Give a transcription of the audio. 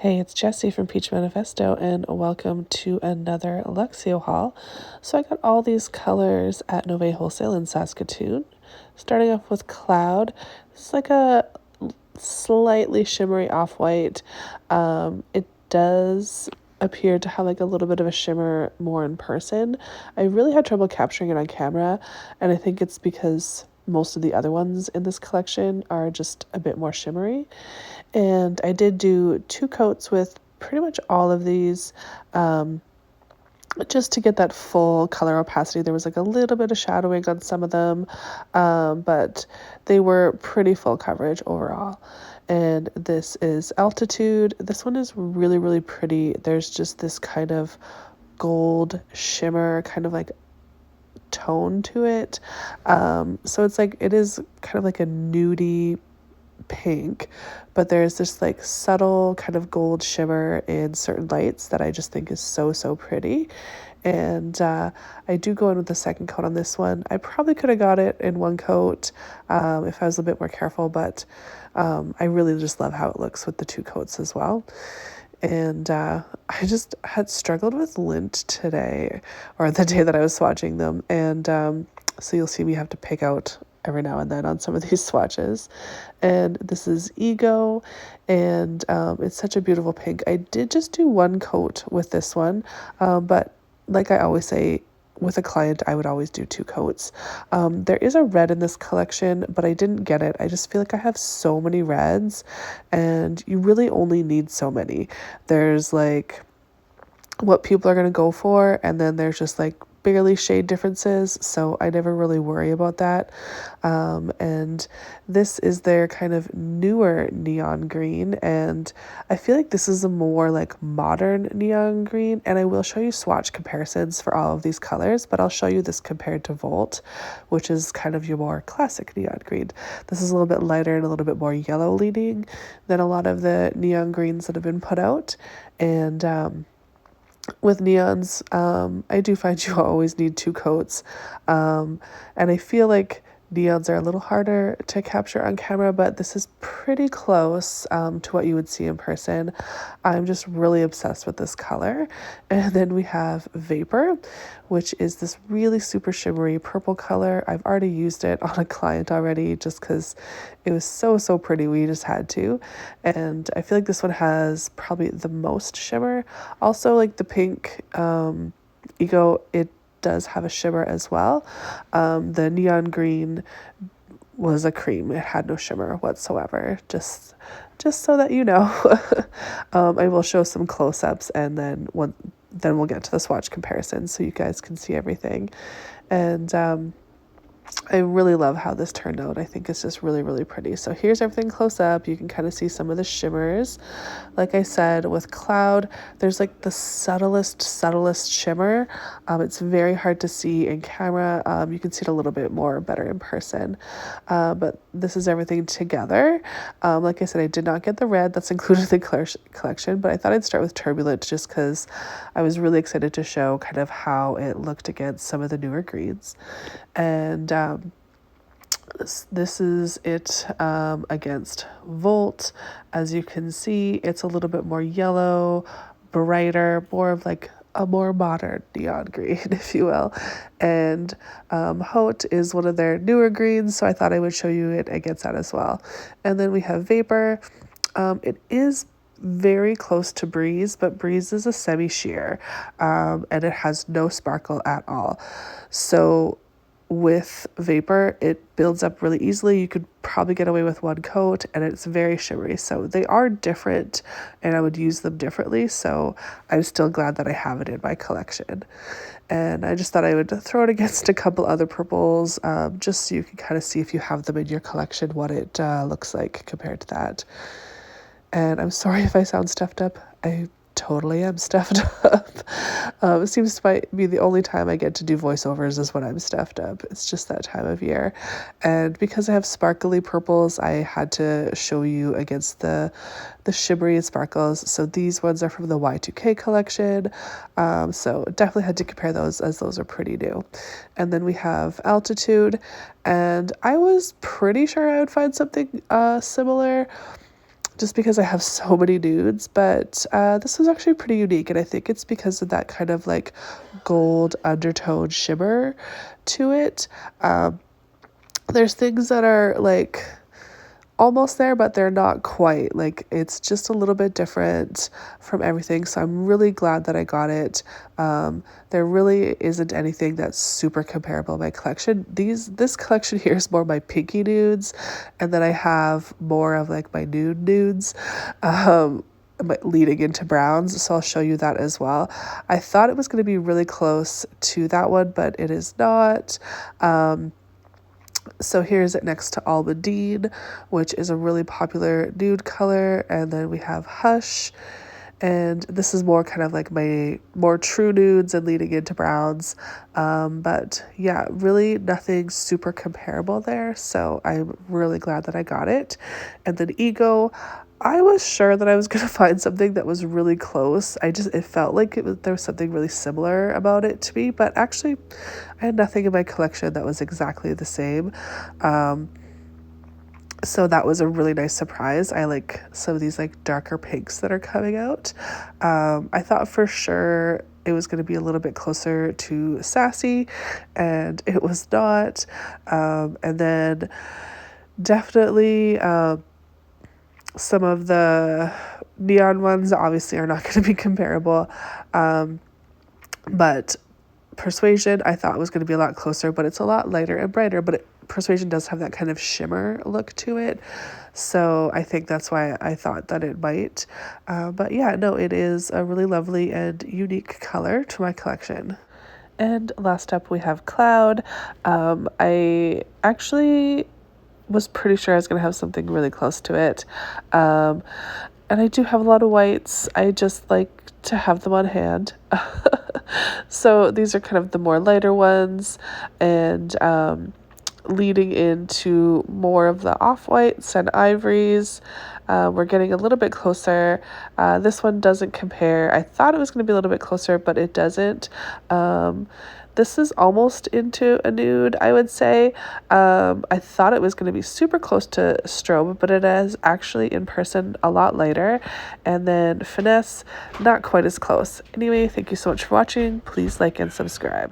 Hey, it's Jessie from Peachmanifesto, and welcome to another Luxio haul. So I got all these colors at Nove Wholesale in Saskatoon. Starting off with Cloud. It's like a slightly shimmery off-white. It does appear to have like a little bit of a shimmer more in person. I really had trouble capturing it on camera, and I think it's because most of the other ones in this collection are just a bit more shimmery. And I did do 2 coats with pretty much all of these, just to get that full color opacity. There was like a little bit of shadowing on some of them, but they were pretty full coverage overall. And this is Altitude. This one is really, really pretty. There's just this kind of gold shimmer, kind of like tone to it. So it's like, it is kind of like a nudie pink, but there's this like subtle kind of gold shimmer in certain lights that I just think is so pretty. And I do go in with the second coat on this one. I probably could have got it in one coat if I was a bit more careful, but I really just love how it looks with the 2 coats as well. And I just had struggled with lint today, or the day that I was swatching them, and so you'll see me have to pick out every now and then on some of these swatches. And this is Ego, and it's such a beautiful pink. I did just do 1 coat with this one, but like I always say, with a client, I would always do 2 coats. There is a red in this collection, but I didn't get it. I just feel like I have so many reds, and you really only need so many. There's like what people are going to go for, and then there's just like barely shade differences, so I never really worry about that. And this is their kind of newer neon green, and I feel like this is a more like modern neon green, and I will show you swatch comparisons for all of these colors, but I'll show you this compared to Volt, which is kind of your more classic neon green. This is a little bit lighter and a little bit more yellow leaning than a lot of the neon greens that have been put out. And with neons, I do find you always need 2 coats, and I feel like neons are a little harder to capture on camera, but this is pretty close to what you would see in person. I'm just really obsessed with this color. And then we have Vapour, which is this really super shimmery purple color. I've already used it on a client already just because it was so pretty. We just had to. And I feel like this one has probably the most shimmer. Also, like the pink Ego, it does have a shimmer as well. The neon green was a cream. It had no shimmer whatsoever, just so that you know. I will show some close-ups, and then we'll get to the swatch comparison so you guys can see everything. And I really love how this turned out. I think it's just really pretty. So here's everything close up. You can kind of see some of the shimmers. Like I said, with Cloud, there's like the subtlest shimmer. It's very hard to see in camera. You can see it a little bit more better in person. But this is everything together. Like I said, I did not get the red that's included in the collection, but I thought I'd start with Turbulent just because I was really excited to show kind of how it looked against some of the newer greens. And this is it against Volt. As you can see, it's a little bit more yellow, brighter, more of like a more modern neon green, if you will. And Haute is one of their newer greens, so I thought I would show you it against that as well. And then we have Vapour. It is very close to Breeze, but Breeze is a semi-sheer, and it has no sparkle at all. So with Vapour, it builds up really easily. You could probably get away with 1 coat, and it's very shimmery. So they are different, and I would use them differently. So I'm still glad that I have it in my collection. And I just thought I would throw it against a couple other purples, just so you can kind of see, if you have them in your collection, what it looks like compared to that. And I'm sorry if I sound stuffed up. I totally am stuffed up. It seems to be the only time I get to do voiceovers is when I'm stuffed up. It's just that time of year. And because I have sparkly purples, I had to show you against the shimmery sparkles. So these ones are from the Y2K collection. So definitely had to compare those, as those are pretty new. And then we have Altitude, and I was pretty sure I would find something similar. just because I have so many nudes, but this was actually pretty unique, and I think it's because of that kind of like gold undertone shimmer to it. There's things that are like almost there, but they're not quite. Like, it's just a little bit different from everything, so I'm really glad that I got it. There really isn't anything that's super comparable in my collection. This collection here is more my pinky nudes, and then I have more of like my nude nudes leading into browns, so I'll show you that as well. I thought it was going to be really close to that one, but it is not. So here's it next to Almandine, which is a really popular nude color. And then we have Hush. And this is more kind of like my more true nudes and leading into browns. But yeah, really nothing super comparable there. So I'm really glad that I got it. And then Ego, I was sure that I was going to find something that was really close. It felt like there was something really similar about it to me, but actually I had nothing in my collection that was exactly the same. So that was a really nice surprise. I like some of these like darker pinks that are coming out. I thought for sure it was going to be a little bit closer to Sassy, and it was not. And then definitely some of the neon ones obviously are not going to be comparable, but Persuasion I thought was going to be a lot closer, but it's a lot lighter and brighter, but Persuasion does have that kind of shimmer look to it, so I think that's why I thought that it might. But yeah, no, it is a really lovely and unique color to my collection. And last up we have Cloud. I actually was pretty sure I was going to have something really close to it. And I do have a lot of whites. I just like to have them on hand. So these are kind of the more lighter ones, and leading into more of the off-whites and ivories. We're getting a little bit closer. This one doesn't compare. I thought it was going to be a little bit closer, but it doesn't. This is almost into a nude, I would say. I thought it was going to be super close to Strobe, but it is actually in person a lot lighter. And then Finesse, not quite as close. Anyway, thank you so much for watching. Please like and subscribe.